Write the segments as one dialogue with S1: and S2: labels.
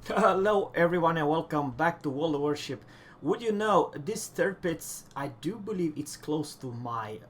S1: Hello everyone and welcome back to World of Warship. Would you know, this third pit, I do believe it's close to my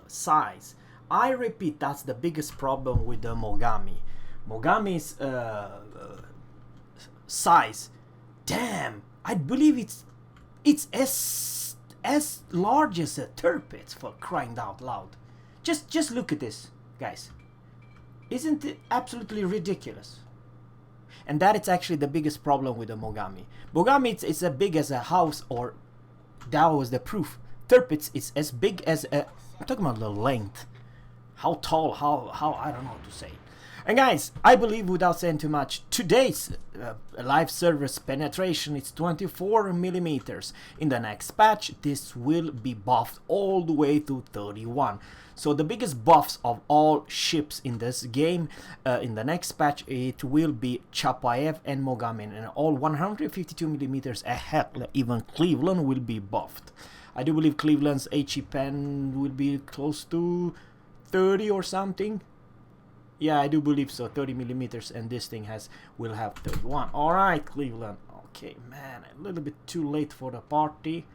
S1: size. I repeat, that's the biggest problem with the Mogami. Mogami's size, damn, I believe it's as large as a third pit, for crying out loud. Just look at this, guys. Isn't it absolutely ridiculous? And that is actually the biggest problem with the Mogami. Mogami it's as big as a house, or that was the proof. Tirpitz is as big as a... I'm talking about the length. How tall, how I don't know what to say. And guys, I believe without saying too much, today's live service penetration is 24 millimeters. In the next patch, this will be buffed all the way to 31. So the biggest buffs of all ships in this game, in the next patch, it will be Chapayev and Mogami, and all 152 millimeters ahead. Even Cleveland will be buffed. I do believe Cleveland's HE pen will be close to 30 or something. Yeah, I do believe so, 30 millimeters, and this thing will have 31. Alright, Cleveland. Okay, man, a little bit too late for the party.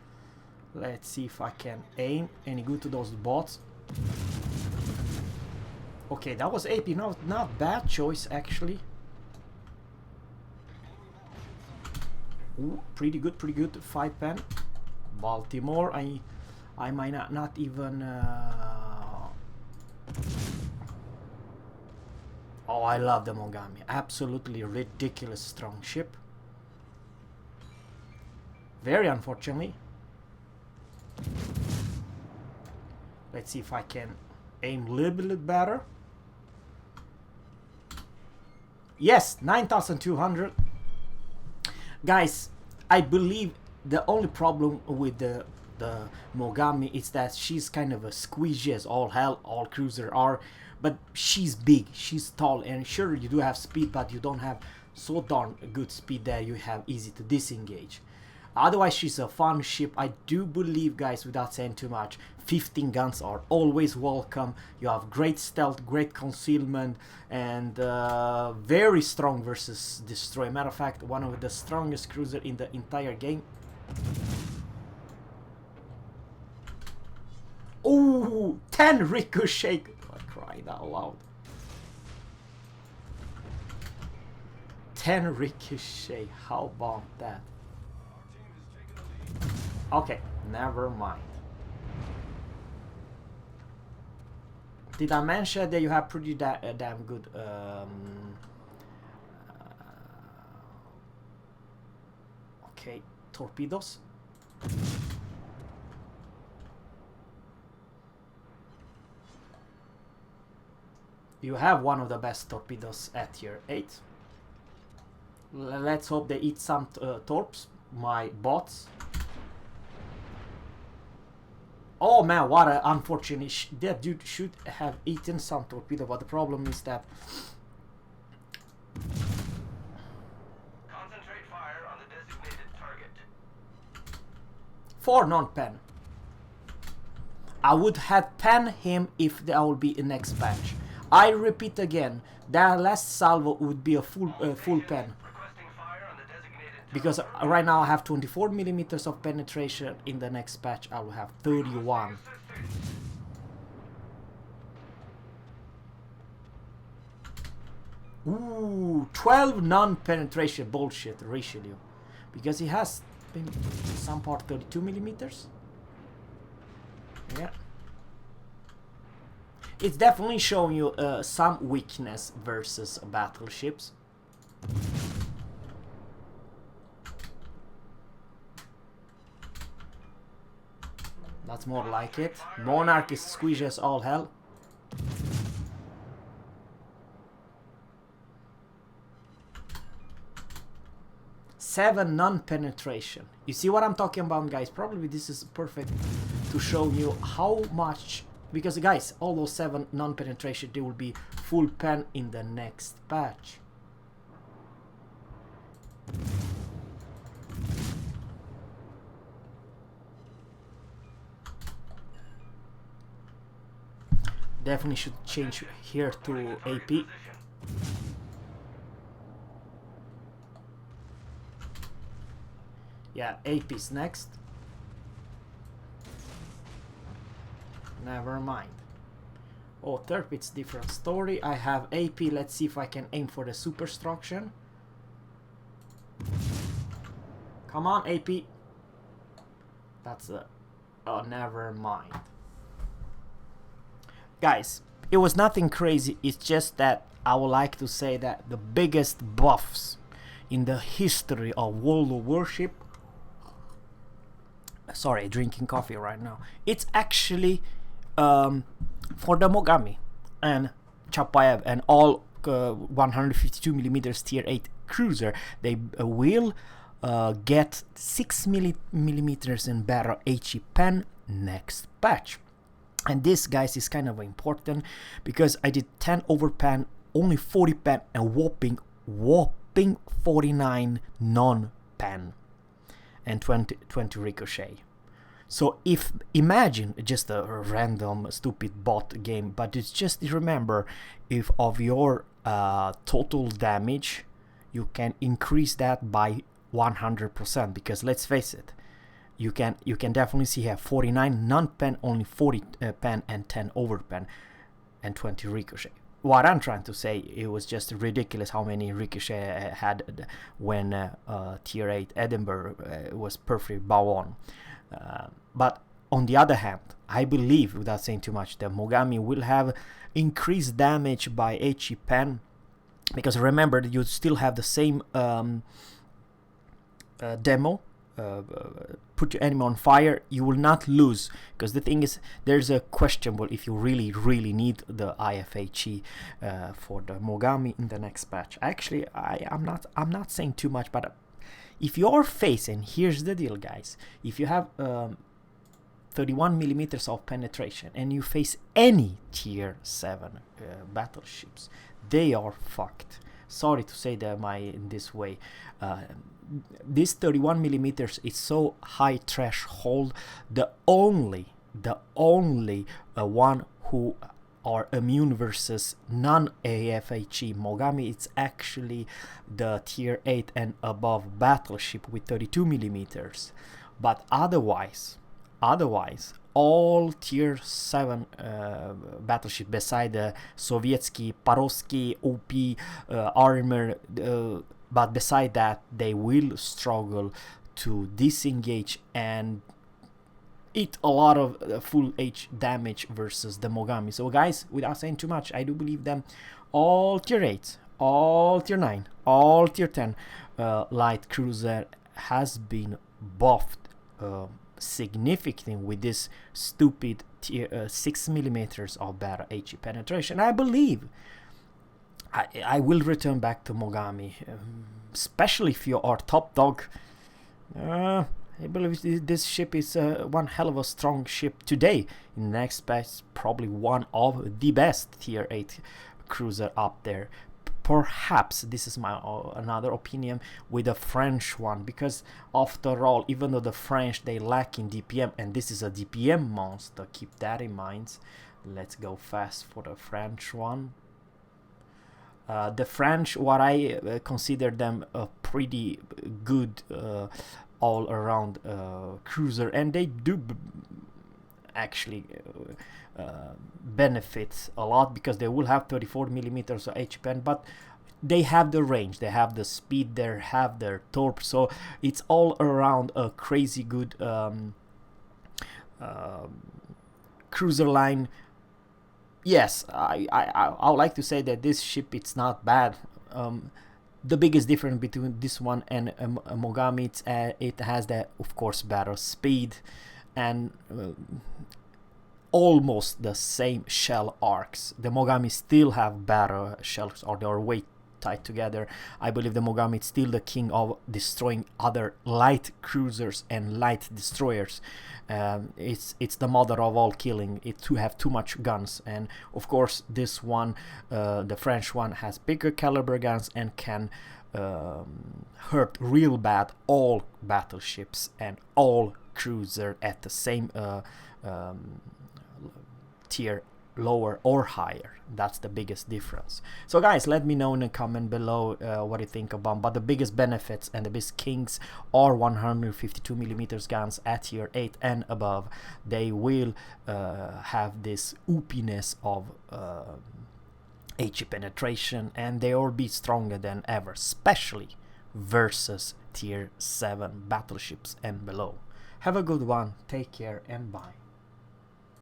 S1: Let's see if I can aim any good to those bots. Okay, that was AP. No, not bad choice, actually. Ooh, pretty good, pretty good. 5 pen. Baltimore. I might not even... Oh, I love the Mogami. Absolutely ridiculous strong ship. Very unfortunately. Let's see if I can aim a little bit better. Yes, 9,200. Guys, I believe the only problem with the Mogami is that she's kind of a squeegee as all hell, all cruisers are. But she's big, she's tall, and sure, you do have speed, but you don't have so darn good speed that you have easy to disengage. Otherwise, she's a fun ship. I do believe, guys, without saying too much, 15 guns are always welcome. You have great stealth, great concealment, and very strong versus destroy. Matter of fact, one of the strongest cruiser in the entire game. Oh, 10 ricochet. Crying out loud. 10 ricochet. How about that? Okay, never mind. Did I mention that you have pretty damn good okay, torpedoes? You have one of the best torpedoes at tier 8. Let's hope they eat some torps, my bots. Oh man, what an unfortunate... that dude should have eaten some torpedo, but the problem is that...
S2: Concentrate fire on the designated target.
S1: 4 non-pen. I would have pen him if there will be a next patch. I repeat again, that last salvo would be a full pen. Because right now I have 24 millimeters of penetration. In the next patch I will have 31. Ooh, 12 non-penetration. Bullshit, Richelieu. Because he has some part 32 millimeters. Yeah. It's definitely showing you some weakness versus battleships. That's more like it. Monarch is squeezed as all hell. Seven non-penetration. You see what I'm talking about, guys? Probably this is perfect to show you how much... Because guys, all those 7 non-penetration, they will be full pen in the next patch. Definitely should change here to AP. Yeah, AP's next. Never mind. Oh, Tirpitz, different story. I have AP. Let's see if I can aim for the superstruction. Come on, AP. That's a... Oh, never mind. Guys, it was nothing crazy. It's just that I would like to say that the biggest buffs in the history of World of Warship... Sorry, drinking coffee right now. It's actually for the Mogami and Chapayev and all 152mm tier 8 cruiser. They will get 6mm in better HE pen next patch. And this, guys, is kind of important because I did 10 over pen, only 40 pen, and whopping 49 non-pen and 20 ricochet. So if imagine just a random stupid bot game, but it's just remember, if of your total damage, you can increase that by 100%, because let's face it, you can definitely see here 49 non-pen, only 40 pen and 10 over pen and 20 ricochet. What I'm trying to say, it was just ridiculous how many ricochet had when tier 8 Edinburgh was perfectly bow on. But on the other hand, I believe, without saying too much, that Mogami will have increased damage by HE pen, because remember, you still have the same demo. Put your enemy on fire, you will not lose, because the thing is, there's a questionable if you really need the IFHE for the Mogami in the next patch. Actually, I'm not saying too much, but if you're facing, here's the deal, guys, if you have 31mm of penetration and you face any tier 7 battleships, they are fucked. Sorry to say that in this way. This 31mm is so high threshold. The only one who are immune versus non-AFHE Mogami, it's actually the tier 8 and above battleship with 32mm. But otherwise, all tier 7 battleship beside the Sovietsky, Parosky, OP, armor, but beside that, they will struggle to disengage and eat a lot of full H damage versus the Mogami. So guys, without saying too much, I do believe them all tier 8, all tier 9, all tier 10 light cruiser has been buffed significantly with this stupid tier 6mm of better HE penetration. I believe I will return back to Mogami, especially if you are top dog. I believe this ship is one hell of a strong ship today. In the next patch, probably one of the best tier 8 cruiser up there. Perhaps this is my another opinion with the French one, because after all, even though the French, they lack in DPM, and this is a DPM monster, keep that in mind. Let's go fast for the French one. The French, what I consider them a pretty good all-around cruiser, and they do actually benefit a lot, because they will have 34mm of HP pen, but they have the range, they have the speed, they have their torp, so it's all around a crazy good cruiser line. Yes, I would like to say that this ship, it's not bad. The biggest difference between this one and Mogami, it has that, of course, better speed and almost the same shell arcs. The Mogami still have better shells, or they are way tied together. I believe the Mogami is still the king of destroying other light cruisers and light destroyers. It's the mother of all killing. It to have too much guns, and of course this one, the French one, has bigger caliber guns and can hurt real bad all battleships and all cruiser at the same tier lower or higher. That's the biggest difference. So guys, let me know in a comment below what you think about. But the biggest benefits and the biggest kings are 152mm guns at tier 8 and above. They will have this oopiness of HE penetration, and they will be stronger than ever, especially versus tier 7 battleships and below. Have a good one, take care, and bye.